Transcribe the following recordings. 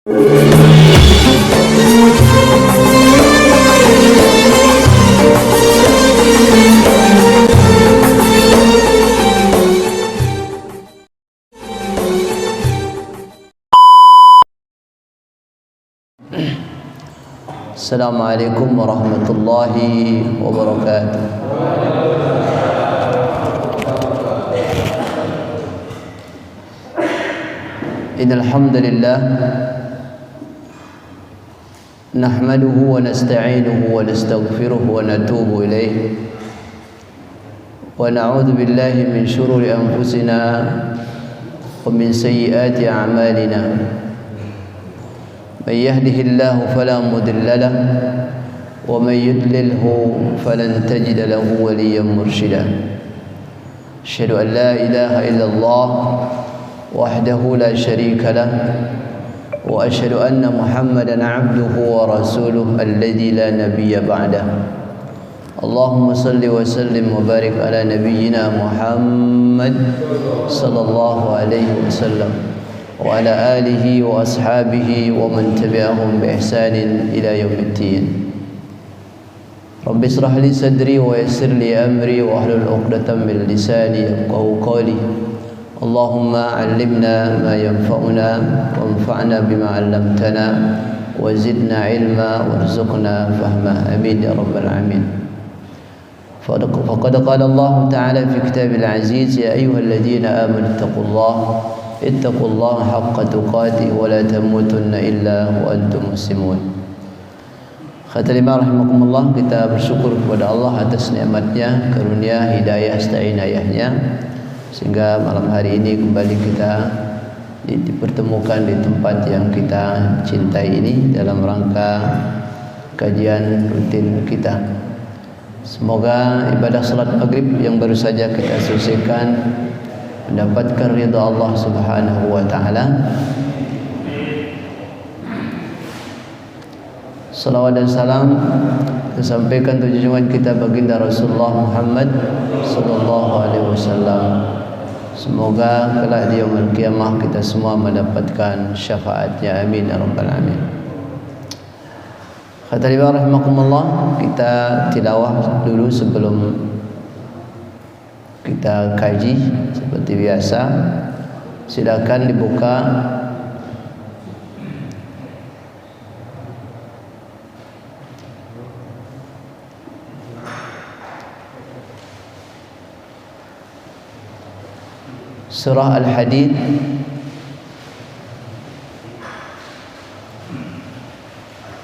Assalamualaikum warahmatullahi wabarakatuh. Innal hamdalillah nahmaduhu wa nasta'inuhu wa nastaghfiruhu wa natubu ilayh wa na'udzu billahi min shururi anfusina wa min sayyiati a'malina. من يهده الله فلا مضل له ومن يضلله فلن تجد له وليا مرشدا. أشهد أن لا إله إلا الله وحده لا شريك له وأشهد أن محمدا عبده ورسوله الذي لا نبي بعده. اللهم صل وسلم وبارك على نبينا محمد صلى الله عليه وسلم وعلى آله وأصحابه ومن تبعهم بإحسان إلى يوم الدين. رب اشرح لي صدري ويسر لي أمري واحلل عقدة من لساني يفقهوا قولي. اللهم علمنا ما ينفعنا وانفعنا بما علمتنا وزدنا علما وارزقنا فهما آمين يا رب العالمين. فقد قال الله تعالى في كتاب العزيز: يا أيها الذين آمنوا اتقوا الله حق تقاته ولا تموتن إلا وأنتم مسلمون. Khatimah rahimakumullah, kita bersyukur kepada Allah atas nikmatnya, karunia, hidayah serta inayahnya, sehingga malam hari ini kembali kita dipertemukan di tempat yang kita cintai ini dalam rangka kajian rutin kita. Semoga ibadah salat maghrib yang baru saja kita selesaikan mendapatkan ridha Allah Subhanahu wa taala. Salawat dan salam disampaikan junjungan kita baginda Rasulullah Muhammad sallallahu alaihi wasallam. Semoga kelak di yaumul qiyamah kita semua mendapatkan syafaatnya, amin ya rabbal alamin. Khatimah rahimakumullah, kita tilawah dulu sebelum kita kaji seperti biasa. Silakan dibuka surah Al-Hadid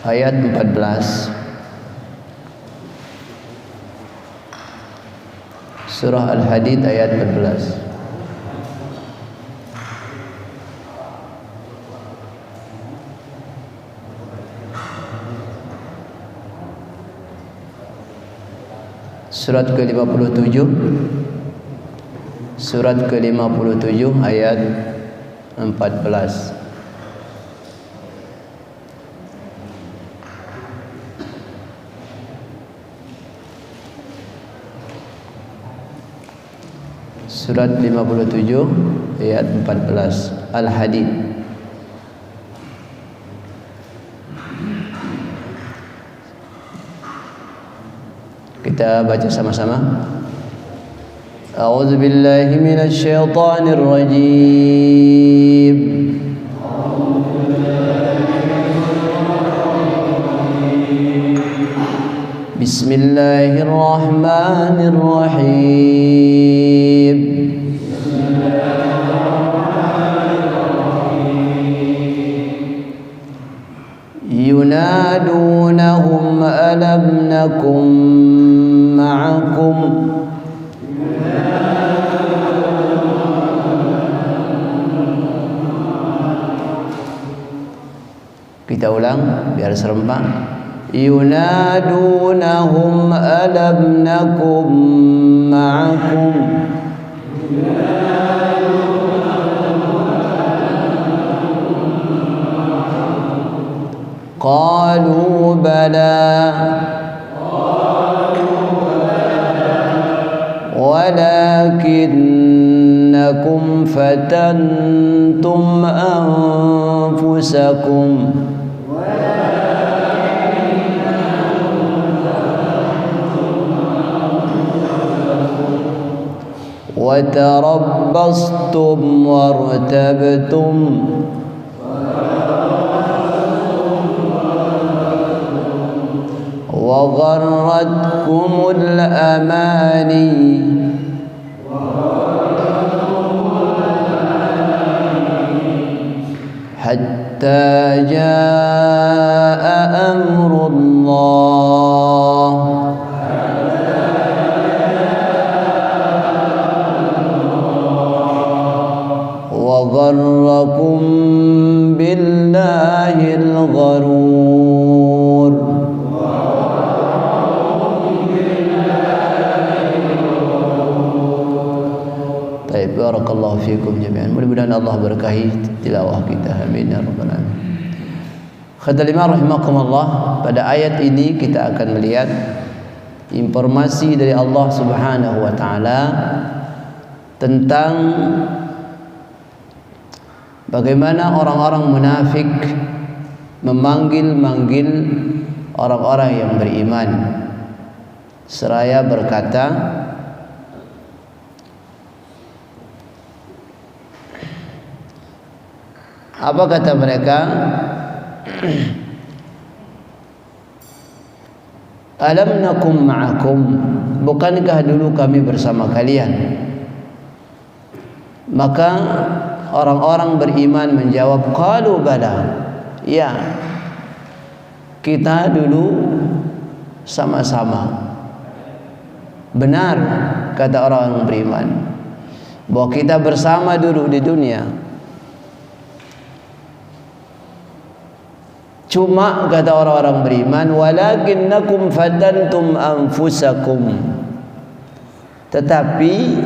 ayat 14. Surah Al-Hadid ayat 14. Surat ke-57. Surat ke-57 ayat 14. Surat 57 ayat 14 Al-Hadid. Kita baca sama-sama. A'udzu billahi minasy syaithanir rajim. Bismillahirrahmanirrahim. Yunadunahum alam nakum ma'akum Kita ulang biar serempak. Yunadunahum alam nakum ma'akum qalu bala walakinnakum ولكنكم فتنتم أنفسكم وتربصتم وارتبتم وغرتكم الأماني حتى جاء أمر الله وغركم بالله الغرور. Baik, barakallahu fiikum jami'an. Mudah-mudahan Allah berkahi tilawah kita. Amin ya rabbal alamin. Khadalima rahimakumullah, pada ayat ini kita akan melihat informasi dari Allah Subhanahu wa taala tentang bagaimana orang-orang munafik memanggil-manggil orang-orang yang beriman seraya berkata, apa kata mereka? Alam nakum ma'akum, bukankah dulu kami bersama kalian? Maka orang-orang beriman menjawab, qalu bala, ya, kita dulu sama-sama. Benar kata orang beriman bahwa kita bersama dulu di dunia. Cuma kata orang-orang beriman, walakinnakum fatantum anfusakum, tetapi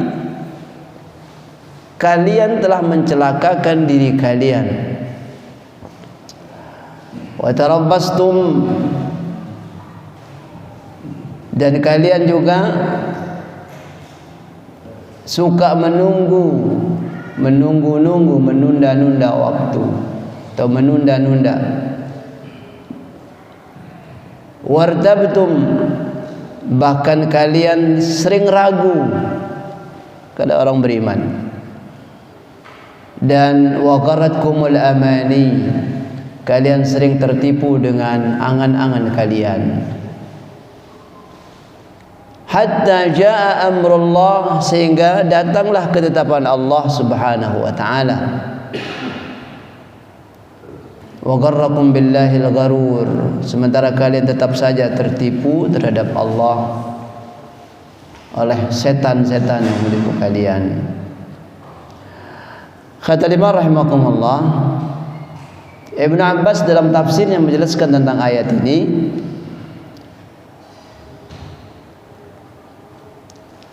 kalian telah mencelakakan diri kalian. Wa tarabbastum, dan kalian juga suka menunda-nunda waktu atau menunda-nunda. Wartabtum, bahkan kalian sering ragu, kata orang beriman. Dan waqaratkumul amani, kalian sering tertipu dengan angan-angan kalian. Hatta jaa amrullah, sehingga datanglah ketetapan Allah Subhanahu wa taala. Wa gharrakum billahil gharur, sementara kalian tetap saja tertipu terhadap Allah oleh setan-setan yang menipu kalian. Kata lima rahimakumullah, Ibnu Abbas dalam tafsir yang menjelaskan tentang ayat ini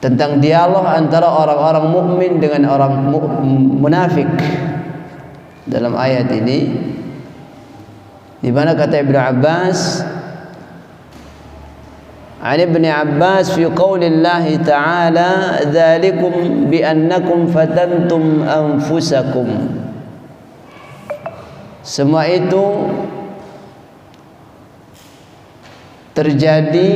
tentang dialog antara orang-orang mukmin dengan orang munafik dalam ayat ini, di mana kata Ibnu Abbas, An Ibn Abbas fi qaulillahi ta'ala, dzalikum bi annakum fatantum anfusakum. Semua itu terjadi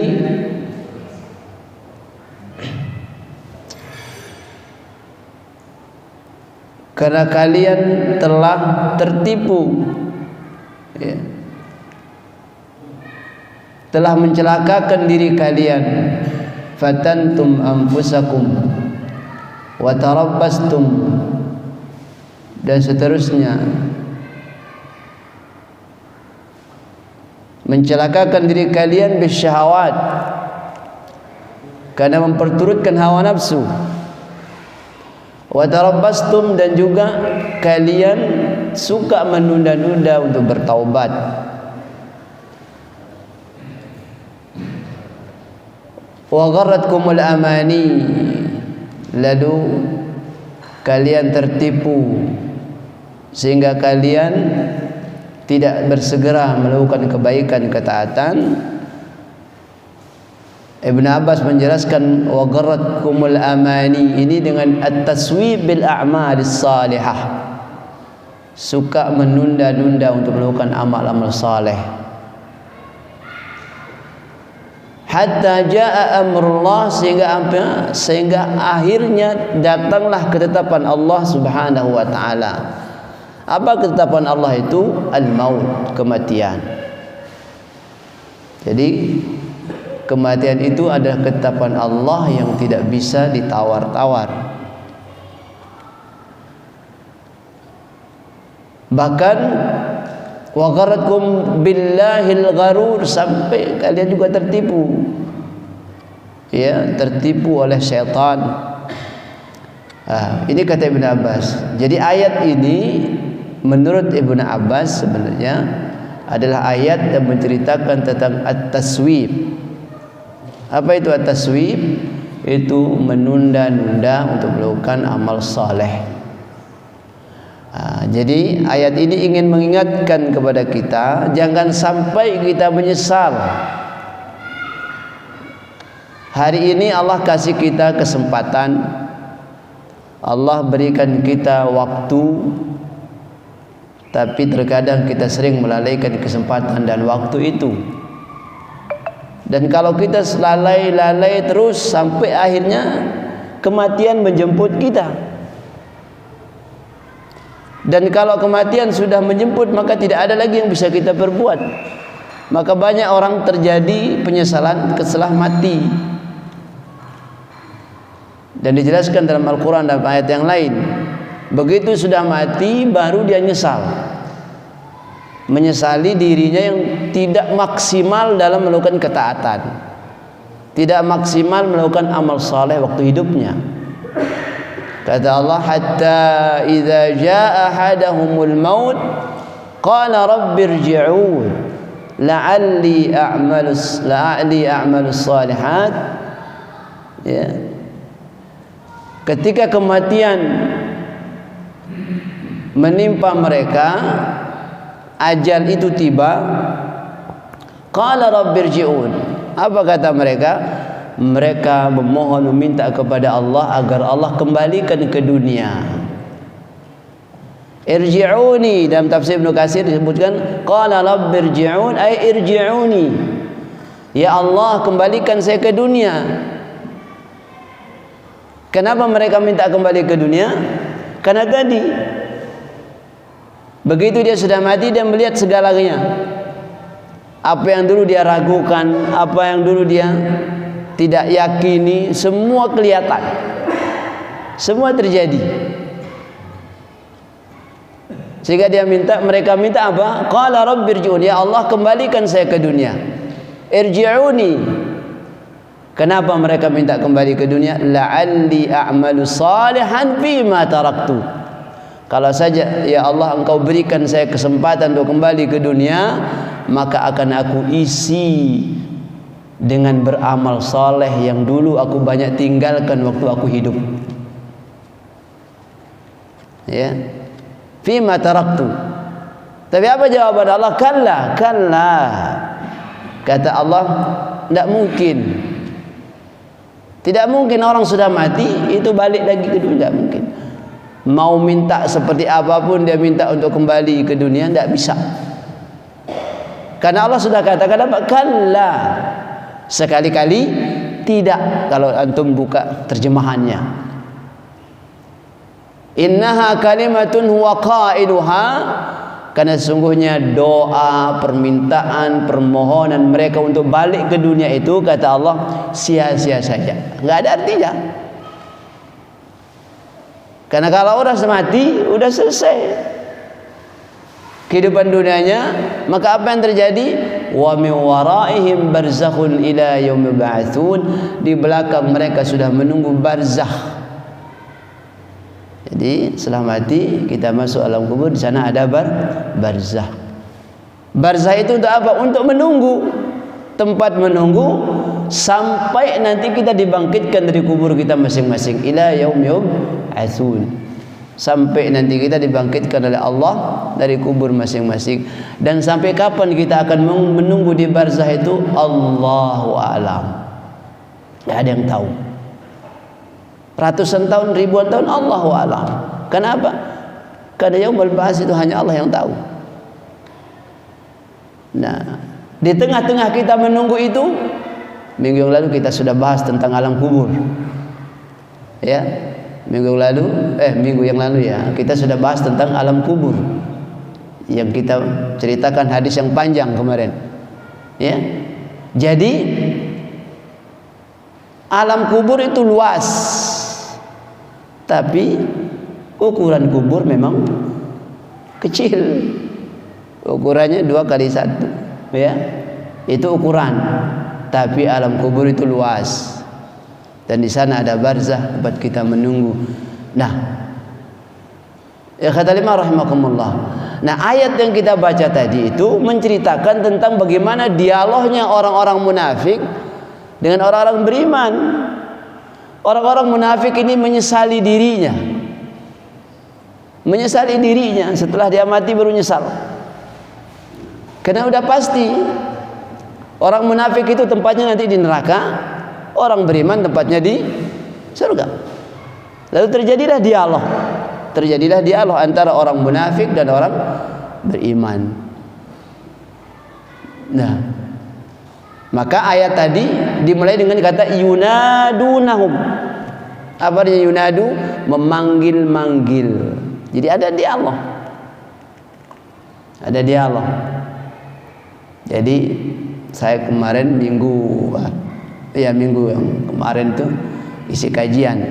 karena kalian telah tertipu, ya, telah mencelakakan diri kalian. Fatantum anfusakum wa tarabbastum, dan seterusnya, mencelakakan diri kalian bisyahawat, karena memperturutkan hawa nafsu. Wa tarabbastum, dan juga kalian suka menunda-nunda untuk bertaubat. Wa gharratkumul amani, lalu kalian tertipu sehingga kalian tidak bersegera melakukan kebaikan, ketaatan. Ibn Abbas menjelaskan wa gharratkumul amani ini dengan at-taswib bil a'malis salihah, suka menunda-nunda untuk melakukan amal-amal saleh. Hatta jaa amrullah, sehingga akhirnya datanglah ketetapan Allah Subhanahu wa taala. Apa ketetapan Allah itu? Al-maut, kematian. Jadi kematian itu adalah ketetapan Allah yang tidak bisa ditawar-tawar. Bahkan wa gharatkum billahil gharur, sampai kalian juga tertipu. Ya, tertipu oleh syaitan. Ini kata Ibn Abbas. Jadi ayat ini menurut Ibn Abbas sebenarnya adalah ayat yang menceritakan tentang at-taswib. Apa itu at-taswib? Itu menunda-nunda untuk melakukan amal saleh. Jadi ayat ini ingin mengingatkan kepada kita, jangan sampai kita menyesal. Hari ini Allah kasih kita kesempatan, Allah berikan kita waktu, tapi terkadang kita sering melalaikan kesempatan dan waktu itu. Dan kalau kita lalai terus, sampai akhirnya kematian menjemput kita. Dan kalau kematian sudah menjemput, maka tidak ada lagi yang bisa kita perbuat. Maka banyak orang terjadi penyesalan setelah mati. Dan dijelaskan dalam Al-Quran dan ayat yang lain, begitu sudah mati baru dia nyesal, menyesali dirinya yang tidak maksimal dalam melakukan ketaatan, tidak maksimal melakukan amal saleh waktu hidupnya. Kata Allah, hatta idza jaa ahadahumul maut qala rabbirji'un la'alli a'malu salihat. Ya. Ketika kematian menimpa mereka, ajal itu tiba, qala rabbirji'un. Apa kata mereka? Mereka memohon, meminta kepada Allah agar Allah kembalikan ke dunia. Irji'uni, dalam tafsir Ibnu Katsir disebutkan qala rabbirji'un ay irji'uni. Ya Allah, kembalikan saya ke dunia. Kenapa mereka minta kembali ke dunia? Karena tadi begitu dia sudah mati, dia melihat segalanya. Apa yang dulu dia ragukan, apa yang dulu dia tidak yakini, semua kelihatan, semua terjadi. Sehingga mereka minta apa? Qala rabbirji'un, ya Allah kembalikan saya ke dunia. Irji'uni. Kenapa mereka minta kembali ke dunia? La'alli a'malu salihan fima taraktu. Kalau saja ya Allah engkau berikan saya kesempatan untuk kembali ke dunia, maka akan aku isi dengan beramal saleh yang dulu aku banyak tinggalkan waktu aku hidup. Ya. Fima taraktu. Tapi apa jawaban Allah? Kalla, kalla. Kata Allah, tidak mungkin. Tidak mungkin orang sudah mati itu balik lagi ke dunia, tidak mungkin. Mau minta seperti apapun dia minta untuk kembali ke dunia, tidak bisa. Karena Allah sudah katakan apa? Kalla. Sekali-kali tidak. Kalau antum buka terjemahannya, innaha kalimatun huwa qailuha, karena sesungguhnya doa, permintaan, permohonan mereka untuk balik ke dunia itu, kata Allah, sia-sia saja, nggak ada artinya. Karena kalau orang mati udah selesai kehidupan dunianya, maka apa yang terjadi? Wa min waraihim barzakhun ila yaumi ba'tsun, di belakang mereka sudah menunggu barzakh. Jadi setelah mati kita masuk alam kubur, di sana ada barzakh. Barzakh itu untuk apa? Untuk menunggu, tempat menunggu sampai nanti kita dibangkitkan dari kubur kita masing-masing. Ila yaumi ba'tsun, sampai nanti kita dibangkitkan oleh Allah dari kubur masing-masing. Dan sampai kapan kita akan menunggu di barzakh itu, Allahu a'lam. Nggak ada yang tahu. Ratusan tahun, ribuan tahun, Allahu a'lam. Kenapa? Karena yaumul ba'ats itu hanya Allah yang tahu. Nah, di tengah-tengah kita menunggu itu, minggu yang lalu kita sudah bahas tentang alam kubur. Ya, minggu yang lalu ya, kita sudah bahas tentang alam kubur. Yang kita ceritakan hadis yang panjang kemarin. Ya. Jadi alam kubur itu luas. Tapi ukuran kubur memang kecil. Ukurannya 2x1, ya. Itu ukuran. Tapi alam kubur itu luas. Dan di sana ada barzah tempat kita menunggu. Nah, ya kata lima rahimakumullah. Nah, ayat yang kita baca tadi itu menceritakan tentang bagaimana dialognya orang-orang munafik dengan orang-orang beriman. Orang-orang munafik ini menyesali dirinya. Menyesali dirinya, setelah dia mati baru nyesal. Karena udah pasti orang munafik itu tempatnya nanti di neraka, orang beriman tempatnya di surga. Lalu terjadilah dialog antara orang munafik dan orang beriman. Nah, maka ayat tadi dimulai dengan kata yunadunahum. Apa artinya yunadu? Memanggil-manggil. Jadi ada dialog. Ada dialog. Jadi saya kemarin minggu yang kemarin tuh isi kajian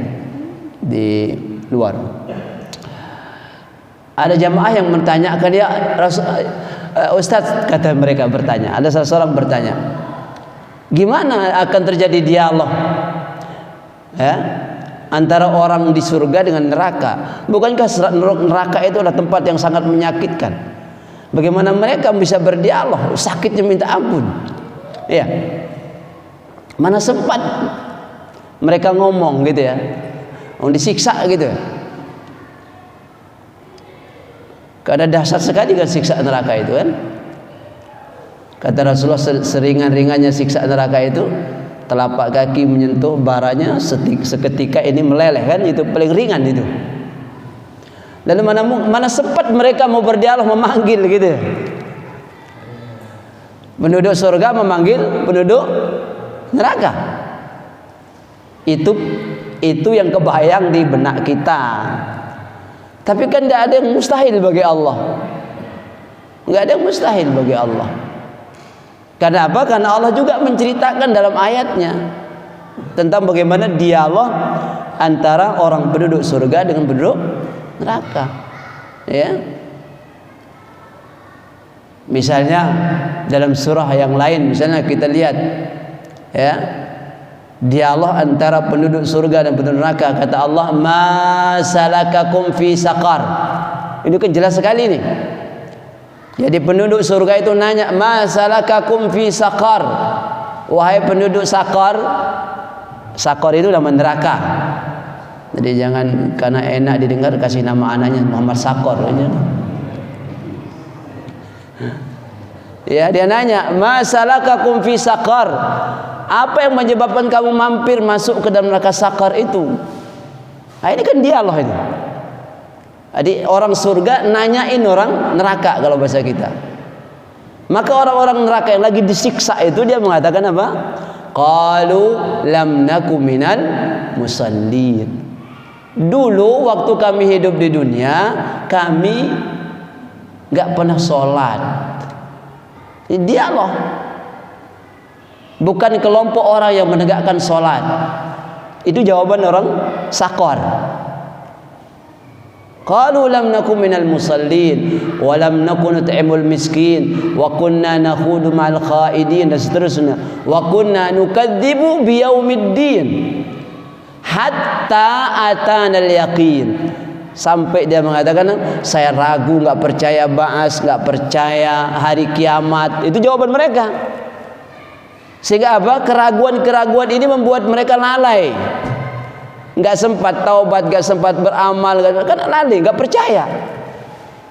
di luar. Ada jamaah yang bertanyakan, ya Ustaz, kata mereka bertanya, ada seseorang bertanya, gimana akan terjadi dialog ya antara orang di surga dengan neraka? Bukankah neraka itu adalah tempat yang sangat menyakitkan? Bagaimana mereka bisa berdialog? Sakitnya minta ampun. Ya, mana sempat mereka ngomong gitu ya, disiksa gitu. Karena dahsyat sekali kan siksa neraka itu kan. Kata Rasulullah, seringan-ringannya siksa neraka itu telapak kaki menyentuh baranya seketika ini meleleh kan, itu paling ringan itu. Lalu mana sempat mereka mau berdialog, memanggil gitu. Penduduk surga memanggil penduduk neraka. Itu yang kebayang di benak kita. Tapi kan tidak ada yang mustahil bagi Allah. Tidak ada yang mustahil bagi Allah. Karena apa? Karena Allah juga menceritakan dalam ayatnya tentang bagaimana dialog antara orang penduduk surga dengan penduduk neraka. Ya. Misalnya dalam surah yang lain, misalnya kita lihat ya, dialog antara penduduk surga dan penduduk neraka. Kata Allah, ma salakakum fi saqar. Ini kan jelas sekali nih. Jadi penduduk surga itu nanya, ma salakakum fi saqar. Wahai penduduk Saqar. Saqar itu nama neraka. Jadi jangan karena enak didengar kasih nama anaknya Muhammad Saqar. Ya, dia nanya, ma salakakum fi saqar. Apa yang menyebabkan kamu mampir masuk ke dalam neraka Saqar itu? Nah, ini kan dialog itu. Jadi orang surga nanyain orang neraka kalau bahasa kita. Maka orang-orang neraka yang lagi disiksa itu dia mengatakan apa? Qalu lam naku minal musallin. Dulu waktu kami hidup di dunia, kami enggak pernah sholat. Ini dialog. Bukan kelompok orang yang menegakkan sholat. Itu jawaban orang Saqar. Qalu lam nakum minal musallin wa lam nakun nut'imul miskin wa kunna nakhudu ma'al khaidin, dan seterusnya. Wa kunna nukadzibu biyaumiddin hatta atana al-yaqin. Sampai dia mengatakan, saya ragu, enggak percaya ba'as, enggak percaya hari kiamat. Itu jawaban mereka. Sehingga apa? Keraguan-keraguan ini membuat mereka lalai. Enggak sempat taubat, enggak sempat beramal, kan lalai, enggak percaya.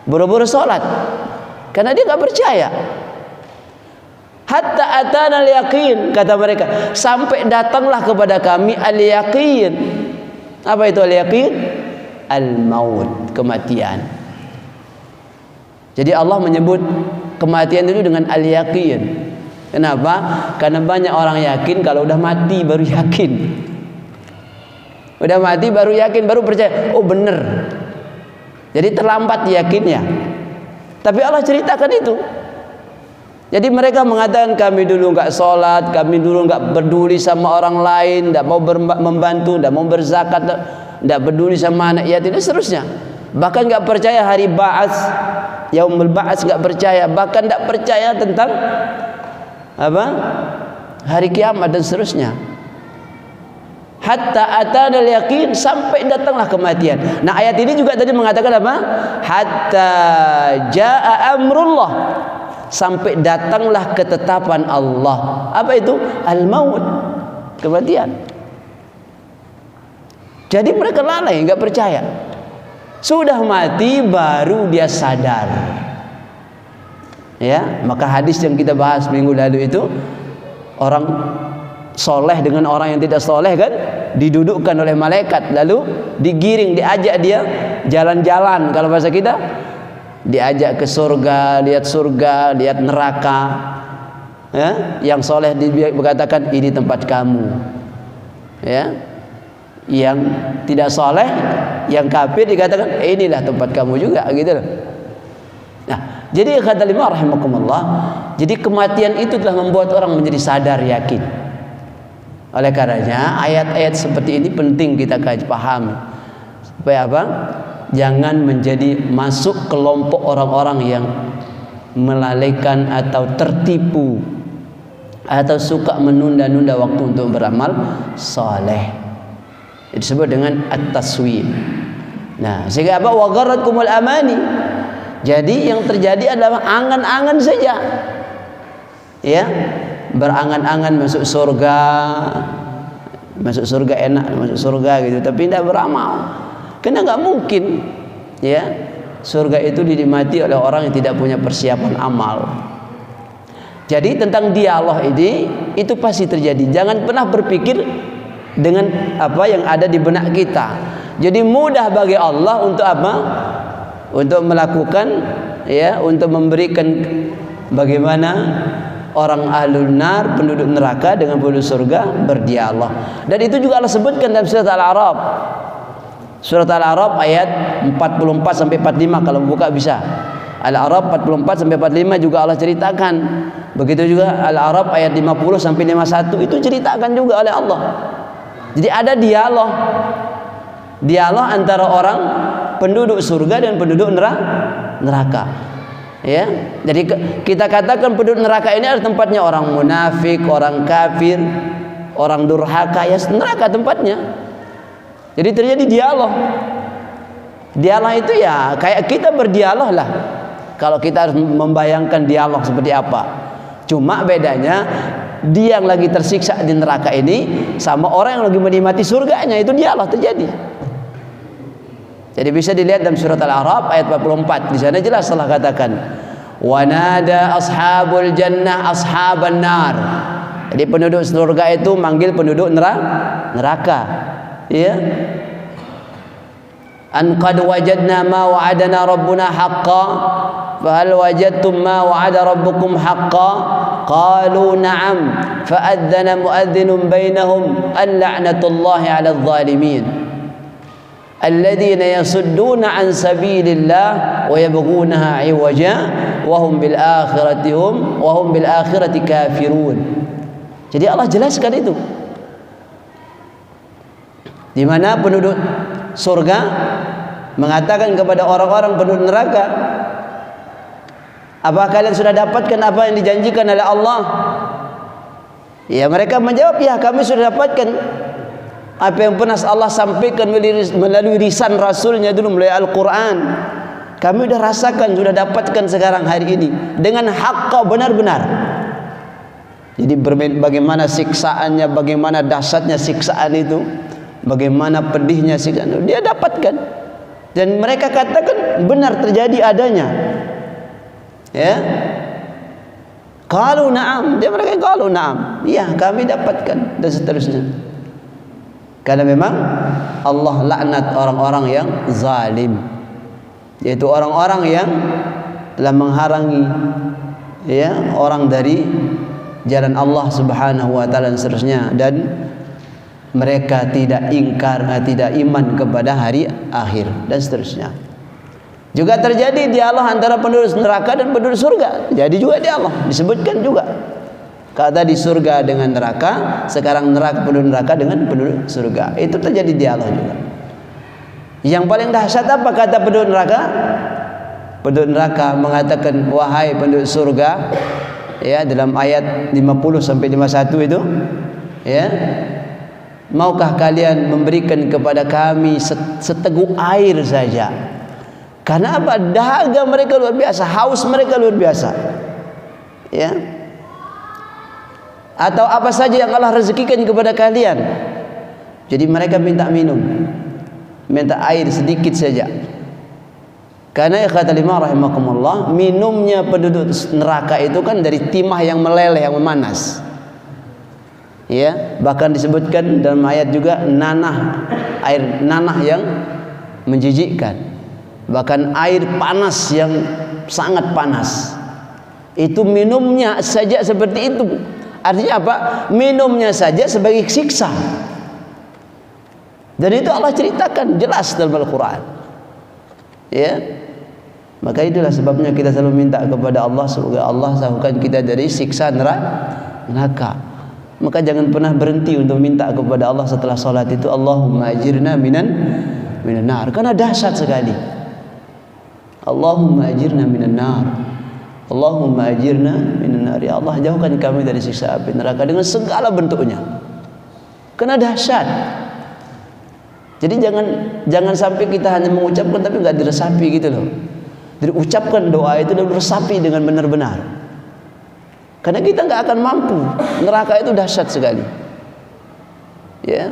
Buru-buru sholat. Karena dia enggak percaya. Hatta atana al-yaqin, kata mereka, sampai datanglah kepada kami al-yaqin. Apa itu al-yaqin? Al-maut, kematian. Jadi Allah menyebut kematian itu dengan al-yaqin. Kenapa? Karena banyak orang yakin kalau udah mati baru yakin. Udah mati baru yakin, baru percaya. Oh bener. Jadi terlambat yakinnya. Tapi Allah ceritakan itu. Jadi mereka mengatakan kami dulu enggak sholat, kami dulu enggak peduli sama orang lain, enggak mau membantu, enggak mau berzakat, enggak peduli sama anak yatim dan seterusnya. Bahkan enggak percaya hari ba'ats, yaumul ba'ats, enggak percaya, bahkan enggak percaya tentang apa? Hari kiamat dan seterusnya. Hatta atana al-yaqin, sampai datanglah kematian. Nah, ayat ini juga tadi mengatakan apa? Hatta jaa amrullah, sampai datanglah ketetapan Allah. Apa itu? Al-maut, kematian. Jadi mereka lalai, enggak percaya. Sudah mati baru dia sadar. Ya, maka hadis yang kita bahas minggu lalu itu, orang soleh dengan orang yang tidak soleh kan didudukkan oleh malaikat, lalu digiring, diajak dia jalan-jalan. Kalau bahasa kita, diajak ke surga, lihat neraka. Ya, yang soleh dikatakan ini tempat kamu. Ya, yang tidak soleh, yang kafir dikatakan inilah tempat kamu juga, gitu loh. Nah, jadi kata lima rahimakumullah, jadi kematian itu telah membuat orang menjadi sadar, yakin. Oleh karenanya ayat-ayat seperti ini penting kita pahami supaya apa? Jangan menjadi masuk kelompok orang-orang yang melalaikan atau tertipu atau suka menunda-nunda waktu untuk beramal saleh. Itu disebut dengan at-taswif. Nah, sehingga apa? Wa gharratkumul amani. Jadi yang terjadi adalah angan-angan saja. Ya, berangan-angan masuk surga enak, masuk surga gitu, tapi tidak beramal. Karena nggak mungkin, ya, surga itu dinikmati oleh orang yang tidak punya persiapan amal. Jadi tentang dialog ini itu pasti terjadi. Jangan pernah berpikir dengan apa yang ada di benak kita. Jadi mudah bagi Allah untuk apa? Untuk melakukan, ya, untuk memberikan bagaimana orang ahlul nar, penduduk neraka dengan penduduk surga berdialog. Dan itu juga Allah sebutkan dalam surat Al-A'raf. Surat Al-A'raf ayat 44 sampai 45, kalau buka bisa. Al-A'raf 44 sampai 45 juga Allah ceritakan. Begitu juga Al-A'raf ayat 50 sampai 51 itu ceritakan juga oleh Allah. Jadi ada dialog. Dialog antara orang penduduk surga dan penduduk neraka. Ya, jadi kita katakan penduduk neraka ini adalah tempatnya orang munafik, orang kafir, orang durhaka, ya neraka tempatnya. Jadi terjadi dialog. Dialog itu ya kayak kita berdialog lah. Kalau kita harus membayangkan dialog seperti apa. Cuma bedanya dia yang lagi tersiksa di neraka ini sama orang yang lagi menikmati surganya, itu dialog terjadi. Jadi bisa dilihat dalam surat Al-A'raf ayat 44. Di sana jelas Allah katakan, "Wa nada ashabul jannah ashaban nar." Jadi penduduk surga itu manggil penduduk neraka. Ya. An qad wajadna ma wa'adana rabbuna haqqan fa hal wajadtum ma wa'ada rabbukum haqqan qalu na'am fa adzana mu'adhdhinun bainahum al-la'natullahi 'alal zalimin alladzina yasudduna an sabilillah wa yabghunaha 'iwaja wa hum bil akhirati kafirun. Jadi Allah jelaskan itu. Di mana penduduk surga mengatakan kepada orang-orang penduduk neraka, "Apa kalian sudah dapatkan apa yang dijanjikan oleh Allah?" Ya, mereka menjawab, "Ya, kami sudah dapatkan apa yang pernah Allah sampaikan melalui lisan Rasulnya dulu, melalui Al-Quran. Kami sudah rasakan, sudah dapatkan sekarang hari ini dengan haqqa, benar-benar." Jadi bagaimana siksaannya, bagaimana dahsyatnya siksaan itu, bagaimana pedihnya siksaan itu, dia dapatkan. Dan mereka katakan benar terjadi adanya. Ya. Qalu na'am, dia mereka qalu na'am. Iya, kami dapatkan dan seterusnya. Karena memang Allah laknat orang-orang yang zalim, yaitu orang-orang yang telah menghalangi ya orang dari jalan Allah Subhanahu wa taala dan seterusnya, dan mereka tidak ingkar, tidak iman kepada hari akhir dan seterusnya. Juga terjadi dialog antara penduduk neraka dan penduduk surga. Jadi juga dialog, disebutkan juga. Kata di surga dengan neraka, sekarang penduduk neraka dengan penduduk surga. Itu terjadi dialog juga. Yang paling dahsyat apa kata penduduk neraka? Penduduk neraka mengatakan, wahai penduduk surga, ya, dalam ayat 50 sampai 51 itu, ya, maukah kalian memberikan kepada kami seteguk air saja? Karena apa? Dahaga mereka luar biasa, haus mereka luar biasa. Ya. Atau apa saja yang Allah rezekikan kepada kalian. Jadi mereka minta minum, minta air sedikit saja. Karena kata lima rahimakumullah, minumnya penduduk neraka itu kan dari timah yang meleleh, yang memanas. Ya, bahkan disebutkan dalam ayat juga nanah, air nanah yang menjijikkan. Bahkan air panas yang sangat panas. Itu minumnya saja seperti itu. Artinya apa? Minumnya saja sebagai siksa. Dan itu Allah ceritakan jelas dalam Al-Quran. Ya. Maka itulah sebabnya kita selalu minta kepada Allah, semoga Allah jauhkan kita dari siksa neraka. Maka jangan pernah berhenti untuk minta kepada Allah setelah salat itu, Allahumma ajirna minan nar. Karena dahsyat sekali. Allahumma ajirna minan nar. Allahumma ajirna minan nar. Ya Allah, jauhkan kami dari siksa api neraka dengan segala bentuknya. Karena dahsyat. Jadi jangan sampai kita hanya mengucapkan tapi enggak diresapi gitu loh. Jadi ucapkan doa itu dan resapi dengan benar-benar. Karena kita enggak akan mampu. Neraka itu dahsyat sekali. Ya.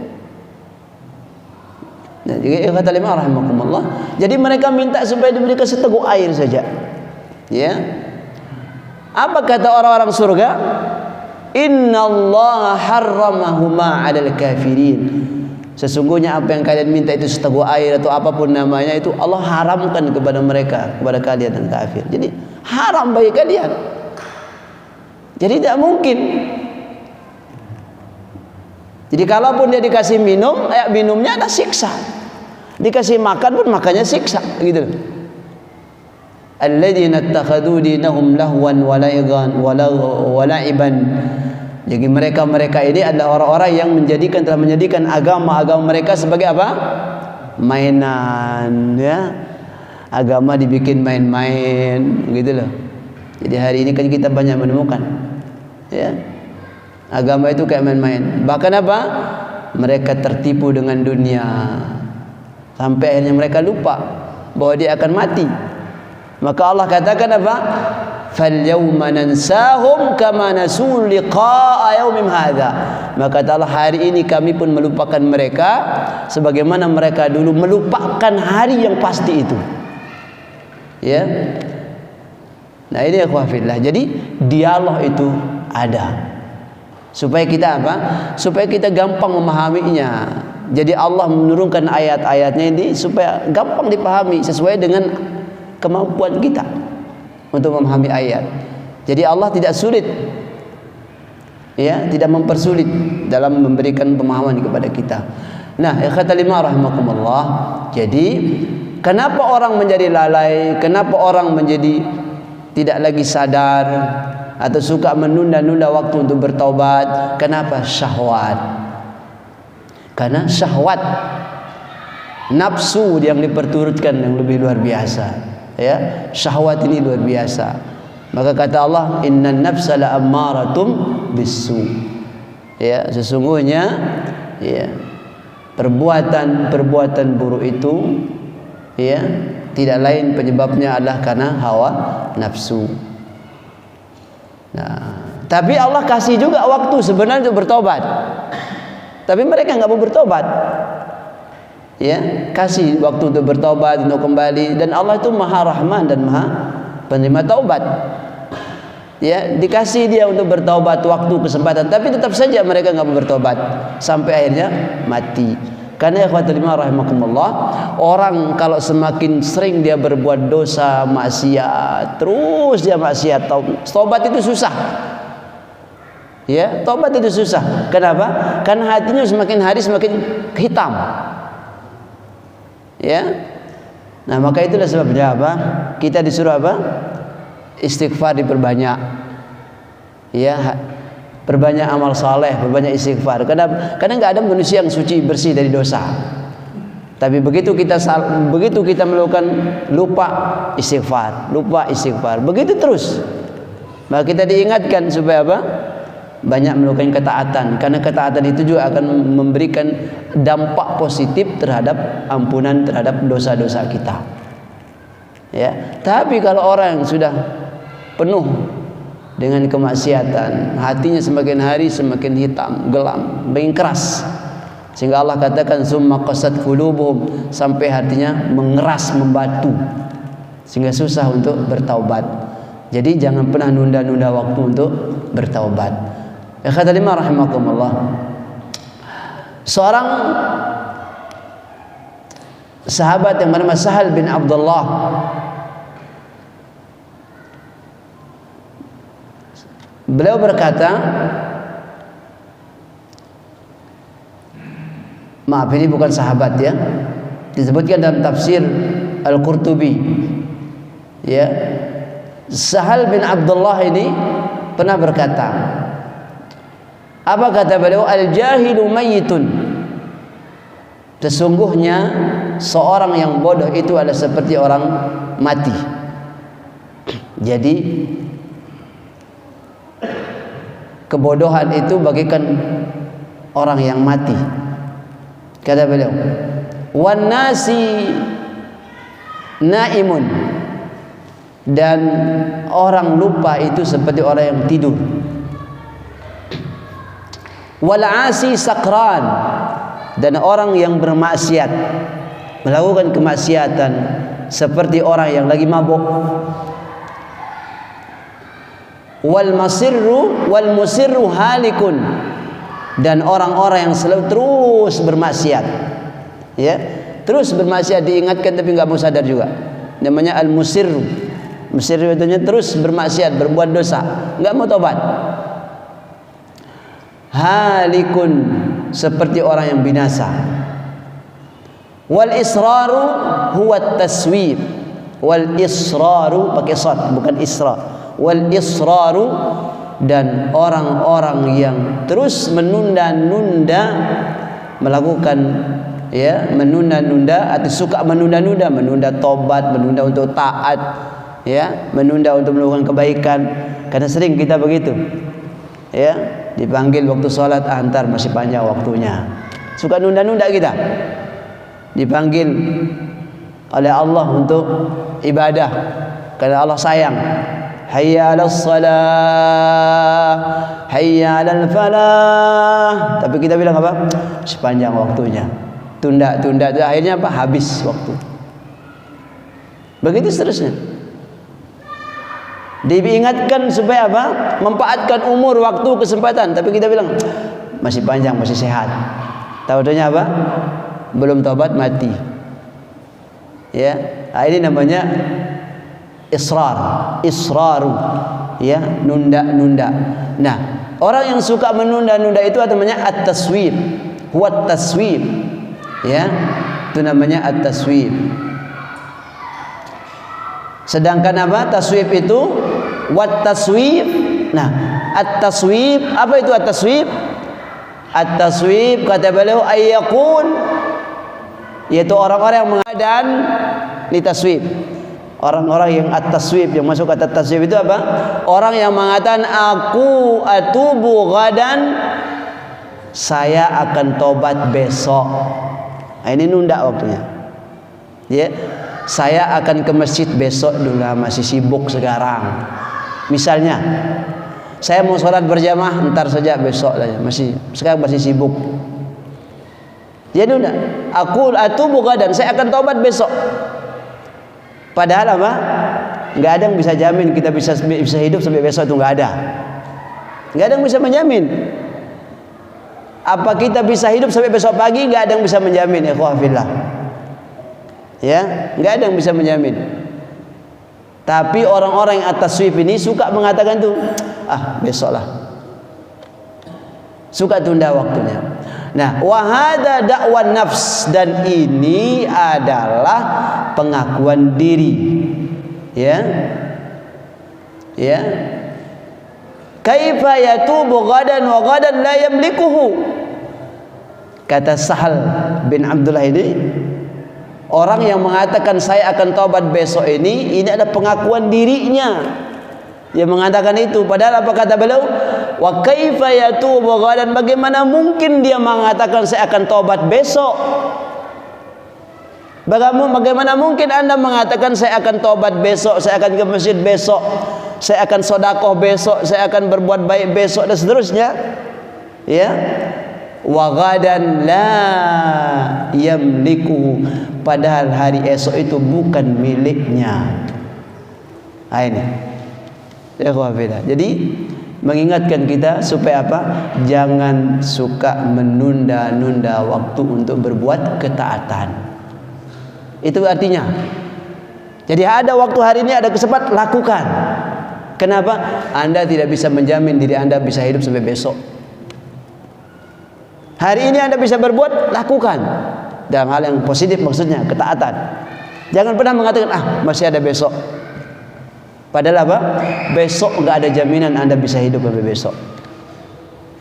Nah, jadi kata lima rahimakumullah. Jadi mereka minta supaya diberikan seteguk air saja. Ya. Apa kata orang-orang surga? Innallaha harramahuma 'alal kafirin. Sesungguhnya apa yang kalian minta itu seteguk air atau apapun namanya, itu Allah haramkan kepada mereka, kepada kalian dan kafir. Jadi haram bagi kalian. Jadi tidak mungkin. Jadi kalaupun dia dikasih minum, minumnya ada siksa. Dikasih makan pun makannya siksa, gitu. Alladzina ittakhadhu dinahum lahwan wa la'iban. Jadi mereka ini adalah orang-orang yang telah menjadikan agama mereka sebagai apa? Mainan, ya. Agama dibikin main-main, gitu loh. Jadi hari ini kan kita banyak menemukan, ya. Agama itu kayak main-main. Bahkan apa? Mereka tertipu dengan dunia. Sampai akhirnya mereka lupa bahwa dia akan mati. Maka Allah katakan apa? Falyawma nansahum kama nasul liqa'a yaumim hadza. Maka kata Allah, hari ini kami pun melupakan mereka sebagaimana mereka dulu melupakan hari yang pasti itu. Ya. Nah, ini akhwafillah. Jadi dialog itu ada. Supaya kita apa? Supaya kita gampang memahaminya. Jadi Allah menurunkan ayat-ayatnya ini supaya gampang dipahami sesuai dengan kemampuan kita untuk memahami ayat. Jadi Allah tidak sulit, ya, tidak mempersulit dalam memberikan pemahaman kepada kita. Nah, kata lima rahimakumullah. Jadi kenapa orang menjadi lalai? Kenapa orang menjadi tidak lagi sadar atau suka menunda-nunda waktu untuk bertaubat? Kenapa? Syahwat. Karena syahwat, nafsu yang diperturutkan yang lebih luar biasa, ya. Syahwat ini luar biasa. Maka kata Allah, innan nafsa la ammaratum bisu. Ya, sesungguhnya, ya, perbuatan buruk itu, ya, tidak lain penyebabnya adalah karena hawa nafsu. Nah, tapi Allah kasih juga waktu sebenarnya untuk bertobat. Tapi mereka nggak mau bertobat. Ya, kasih waktu untuk bertobat, untuk kembali. Dan Allah itu Maha Rahman dan Maha penerima taubat. Ya, dikasih dia untuk bertaubat waktu kesempatan, tapi tetap saja mereka nggak mau bertobat sampai akhirnya mati. Karena ikhwatul iman rahimakumullah, orang kalau semakin sering dia berbuat dosa, maksiat, terus dia maksiat, taubat itu susah. Ya, taubat itu susah. Kenapa? Karena hatinya semakin hari semakin hitam. Ya. Nah, maka itulah sebabnya apa? Kita disuruh apa? Istighfar diperbanyak. Ya, perbanyak amal saleh, perbanyak istighfar. Karena nggak ada manusia yang suci bersih dari dosa. Tapi begitu kita melakukan lupa istighfar, begitu terus. Maka kita diingatkan supaya apa? Banyak melakukan ketaatan. Karena ketaatan itu juga akan memberikan dampak positif terhadap ampunan terhadap dosa-dosa kita. Ya, tapi kalau orang yang sudah penuh dengan kemaksiatan, hatinya semakin hari semakin hitam, gelam, makin keras, sehingga Allah katakan summa qasat qulubuhum, sampai hatinya mengeras, membatu, sehingga susah untuk bertaubat. Jadi jangan pernah nunda-nunda waktu untuk bertaubat. Ya kata lima rahimakumullah, seorang sahabat yang bernama Sahal bin Abdullah, beliau berkata, maaf ini bukan sahabat ya, disebutkan dalam tafsir Al-Qurtubi. Ya, Sahal bin Abdullah ini pernah berkata, apa kata beliau? Al-jahilu mayyitun, sesungguhnya seorang yang bodoh itu adalah seperti orang mati. Jadi kebodohan itu bagikan orang yang mati. Kata beliau, wan nasi naimun, dan orang lupa itu seperti orang yang tidur. Wal asi sakran, dan orang yang bermaksiat, melakukan kemaksiatan seperti orang yang lagi mabuk. Wal musirru halikun, dan orang-orang yang selalu terus bermaksiat. Ya, terus bermaksiat, diingatkan tapi nggak mau sadar juga. Namanya al musirru. Musirru itu terus bermaksiat, berbuat dosa, nggak mau tobat. Halikun, seperti orang yang binasa. Wal israru huwa taswib. Wal israru pakai shad, bukan isra. Wal israru, dan orang-orang yang terus menunda-nunda melakukan, ya, menunda-nunda atau suka menunda-nunda, menunda tobat, menunda untuk taat, ya, menunda untuk melakukan kebaikan. Karena sering kita begitu, ya, dipanggil waktu sholat, antar masih panjang waktunya, suka nunda-nunda kita. Dipanggil oleh Allah untuk ibadah karena Allah sayang, hayya 'alas shalah, hayya 'alal falah, tapi kita bilang apa? Sepanjang waktunya, tunda-tunda, akhirnya apa? Habis waktu. Begitu seterusnya. Diingatkan supaya apa? Memanfaatkan umur, waktu, kesempatan, tapi kita bilang masih panjang, masih sehat. Tahu-tahunya apa? Belum tobat, mati. Ya, ini namanya israru, ya, nunda-nunda. Nah, orang yang suka menunda-nunda itu namanya at-taswib, huwa taswib, ya, itu namanya at-taswib. Sedangkan apa? Taswib itu wat taswib. Nah, at-taswib, apa itu at-taswib? At-taswib kata beliau ayyakun, yaitu orang-orang yang mengadan li taswib. Orang-orang yang at-taswib, yang masuk kata taswib itu apa? Orang yang mengatakan aku atubu gadan, saya akan tobat besok. Nah, ini nunda waktunya. Ya, saya akan ke masjid besok dulu, masih sibuk sekarang. Misalnya, saya mau sholat berjamaah ntar saja besok saja, sekarang masih sibuk. Jadi udah, aku atubu gadan, saya akan tobat besok. Padahal apa? nggak ada yang bisa jamin kita bisa hidup sampai besok, itu nggak ada. Nggak ada yang bisa menjamin. Apa kita bisa hidup sampai besok pagi? Nggak ada yang bisa menjamin, ikhwafillah. Ya, nggak ada yang bisa menjamin. Tapi orang-orang yang atas taswif ini suka mengatakan tuh, besoklah. Suka tunda waktunya. Nah, wahada dakwan nafs, dan ini adalah pengakuan diri. Ya. Ya. Kaifa yatubu ghadan wa ghadan la yamlikuhu. Kata Sahal bin Abdullah ini, orang yang mengatakan saya akan taubat besok ini ada pengakuan dirinya. Dia mengatakan itu, padahal apa kata beliau? Wa kaifa yatubu ghadan, bagaimana mungkin dia mengatakan saya akan taubat besok? Bagaimana mungkin Anda mengatakan saya akan taubat besok, saya akan ke masjid besok, saya akan sedekah besok, saya akan berbuat baik besok, dan seterusnya. Ya. Wa ghadan la yamliku, padahal hari esok itu bukan miliknya. Ini. Jadi mengingatkan kita supaya apa? Jangan suka menunda-nunda waktu untuk berbuat ketaatan. Itu artinya. Jadi ada waktu hari ini, ada kesempatan, lakukan. Kenapa? Anda tidak bisa menjamin diri Anda bisa hidup sampai besok. Hari ini Anda bisa berbuat, lakukan. Dalam hal yang positif, maksudnya ketaatan. Jangan pernah mengatakan masih ada besok. Padahal apa? Besok enggak ada jaminan Anda bisa hidup sampai besok.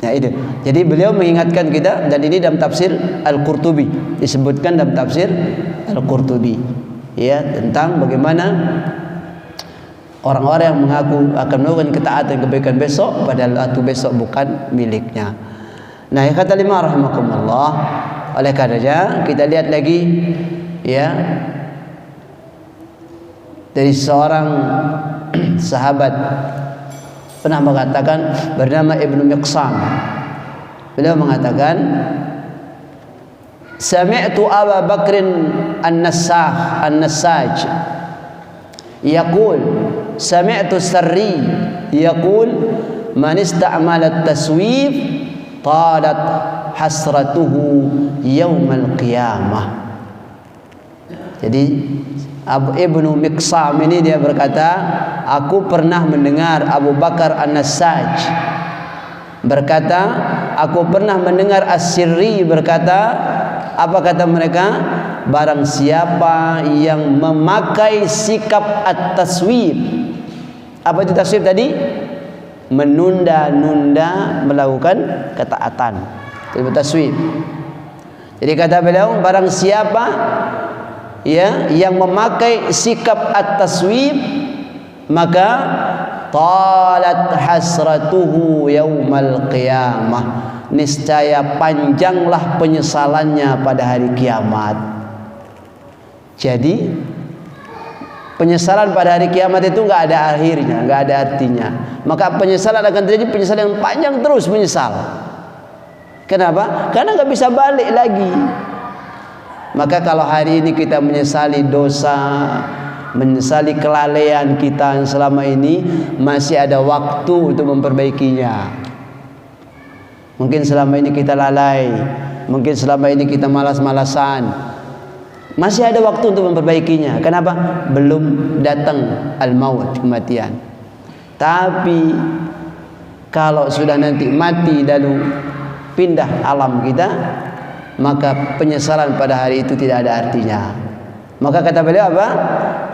Ya itu. Jadi beliau mengingatkan kita, dan ini dalam tafsir Al-Qurtubi, disebutkan dalam tafsir Al-Qurtubi, ya, tentang bagaimana orang-orang yang mengaku akan melakukan ketaatan kebaikan besok, padahal itu besok bukan miliknya. Nah, yang kata lima rahimakumullah, oleh karenanya kita lihat lagi, ya, dari seorang sahabat pernah mengatakan, bernama Ibnu Miqsam. Beliau mengatakan, sami'tu Abu Bakrin an-Nassaj yaqul, sami'tu Sarri yaqul, man ista'mala at-taswif talat hasratuhu yaumal qiyamah. Jadi Ibnu Miqsam ini dia berkata, aku pernah mendengar Abu Bakar An-Nassaj berkata, aku pernah mendengar As-Sirri berkata, apa kata mereka? Barang siapa yang memakai sikap at-taswif. Apa itu taswif tadi? Menunda-nunda melakukan ketaatan. Itu taswif. Jadi kata beliau, barang siapa yang memakai sikap at-taswif, maka talat hasratuhu yaumal qiyamah, niscaya panjanglah penyesalannya pada hari kiamat. Jadi penyesalan pada hari kiamat itu enggak ada akhirnya, enggak ada artinya. Maka penyesalan akan terjadi, penyesalan yang panjang, terus menyesal. Kenapa? Karena enggak bisa balik lagi. Maka kalau hari ini kita menyesali dosa, menyesali kelalaian kita yang selama ini, masih ada waktu untuk memperbaikinya. Mungkin selama ini kita lalai, mungkin selama ini kita malas-malasan, masih ada waktu untuk memperbaikinya. Kenapa? Belum datang al-maut, kematian. Tapi kalau sudah nanti mati lalu pindah alam kita, maka penyesalan pada hari itu tidak ada artinya. Maka kata beliau apa?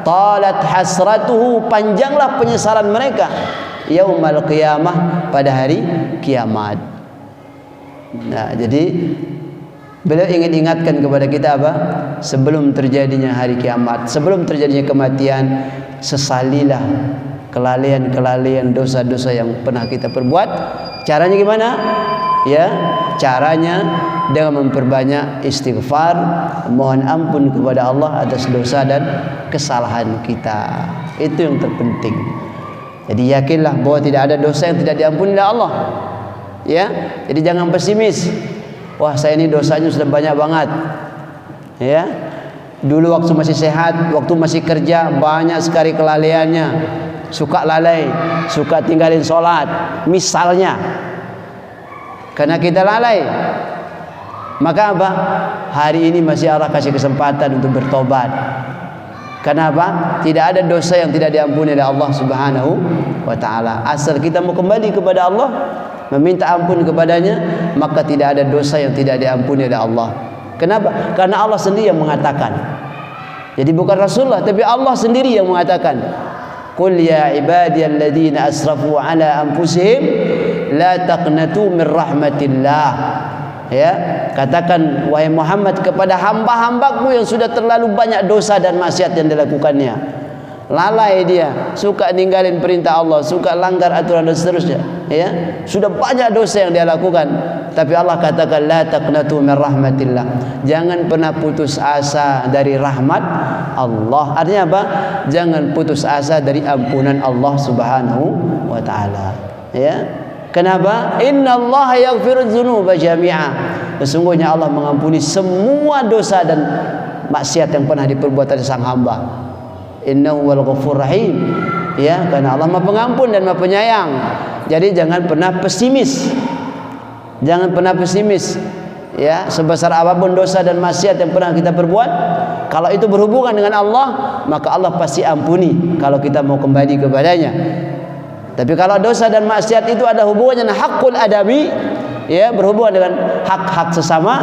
Talat hasratuhu, panjanglah penyesalan mereka yaumal qiyamah, pada hari kiamat. Nah, jadi beliau ingin ingatkan kepada kita apa? Sebelum terjadinya hari kiamat, sebelum terjadinya kematian, sesalilah kelalaian-kelalaian, dosa-dosa yang pernah kita perbuat. Caranya gimana? Ya, caranya dengan memperbanyak istighfar, mohon ampun kepada Allah atas dosa dan kesalahan kita. Itu yang terpenting. Jadi yakinlah bahwa tidak ada dosa yang tidak diampuni oleh Allah. Ya, jadi jangan pesimis. Wah, saya ini dosanya sudah banyak banget. Ya, Dulu waktu masih sehat, waktu masih kerja, banyak sekali kelalaiannya. Suka lalai, suka tinggalin sholat misalnya, karena kita lalai. Maka apa? Hari ini masih Allah kasih kesempatan untuk bertobat. Kenapa? Tidak ada dosa yang tidak diampuni oleh Allah Subhanahu wa ta'ala. Asal kita mau kembali kepada Allah, meminta ampun kepadanya, maka tidak ada dosa yang tidak diampuni oleh Allah. Kenapa? Karena Allah sendiri yang mengatakan. Jadi bukan Rasulullah, tapi Allah sendiri yang mengatakan, "Qul ya ibadiyalladzina asrafu ala anfusihim la taqnatu min rahmatillah." Ya, katakan wahai Muhammad kepada hamba-hambaku yang sudah terlalu banyak dosa dan maksiat yang dilakukannya. Lalai dia, suka ninggalin perintah Allah, suka langgar aturan dan seterusnya, ya. Sudah banyak dosa yang dia lakukan, tapi Allah katakan la taqnatu min rahmatillah. Jangan pernah putus asa dari rahmat Allah. Artinya apa? Jangan putus asa dari ampunan Allah Subhanahu wa taala, ya. Kenapa? Innallaha yaghfiru dzunuba jami'a. Sesungguhnya Allah mengampuni semua dosa dan maksiat yang pernah diperbuat oleh sang hamba. Innahu wal ghafur rahim. Ya, karena Allah Maha Pengampun dan Maha Penyayang. Jadi jangan pernah pesimis. Jangan pernah pesimis. Ya, sebesar apapun dosa dan maksiat yang pernah kita perbuat, kalau itu berhubungan dengan Allah, maka Allah pasti ampuni kalau kita mau kembali kepadanya. Tapi kalau dosa dan maksiat itu ada hubungannya dengan hakul adami, ya, berhubungan dengan hak-hak sesama,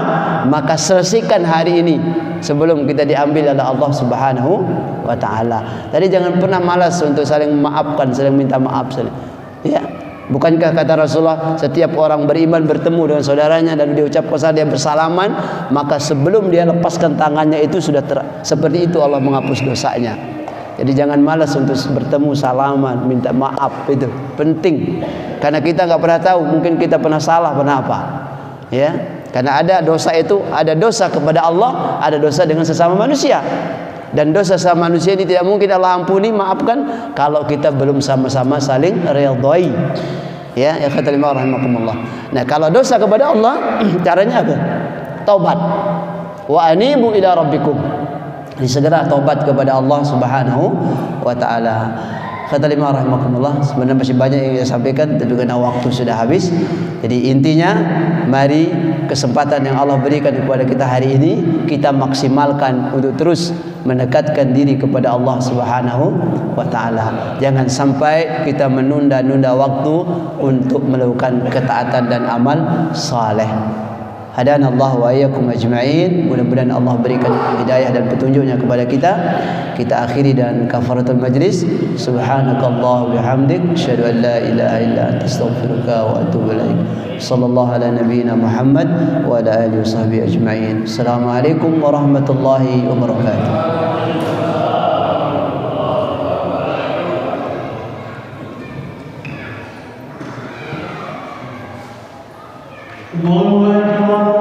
maka selesaikan hari ini sebelum kita diambil oleh Allah Subhanahu wa taala. Jadi jangan pernah malas untuk saling memaafkan, saling minta maaf, ya. Bukankah kata Rasulullah, setiap orang beriman bertemu dengan saudaranya dan diucapkan saja dia bersalaman, maka sebelum dia lepaskan tangannya itu sudah seperti itu Allah menghapus dosanya. Jadi jangan malas untuk bertemu, salaman, minta maaf, itu penting. Karena kita nggak pernah tahu, mungkin kita pernah salah, pernah apa, ya. Karena ada dosa itu, ada dosa kepada Allah, ada dosa dengan sesama manusia. Dan dosa sama manusia ini tidak mungkin Allah ampuni, maafkan kalau kita belum sama-sama saling ridhoi. Ya, ya kata lima rahimakumullah. Nah, kalau dosa kepada Allah, caranya apa? Taubat. Wa anibu ila rabbikum. Segera taubat kepada Allah Subhanahu wa taala. Kata lima rahimakumullah, sebenarnya masih banyak yang saya sampaikan, tapi karena waktu sudah habis. Jadi intinya, mari kesempatan yang Allah berikan kepada kita hari ini kita maksimalkan untuk terus mendekatkan diri kepada Allah Subhanahu wa taala. Jangan sampai kita menunda-nunda waktu untuk melakukan ketaatan dan amal saleh. Hadana Allah wa iyyakum ajma'in. Mudah-mudahan Allah berikan hidayah dan petunjuknya kepada kita. Kita akhiri dan kafaratul majlis. Subhanakallah wa bihamdik, asyhadu an la ilaha illa anta, astaghfiruka wa atubu ilaik. Sallallahu ala nabiyyina Muhammad wa ala alihi washabbihi ajma'in. Assalamualaikum warahmatullahi wabarakatuh. Allahu Akbar.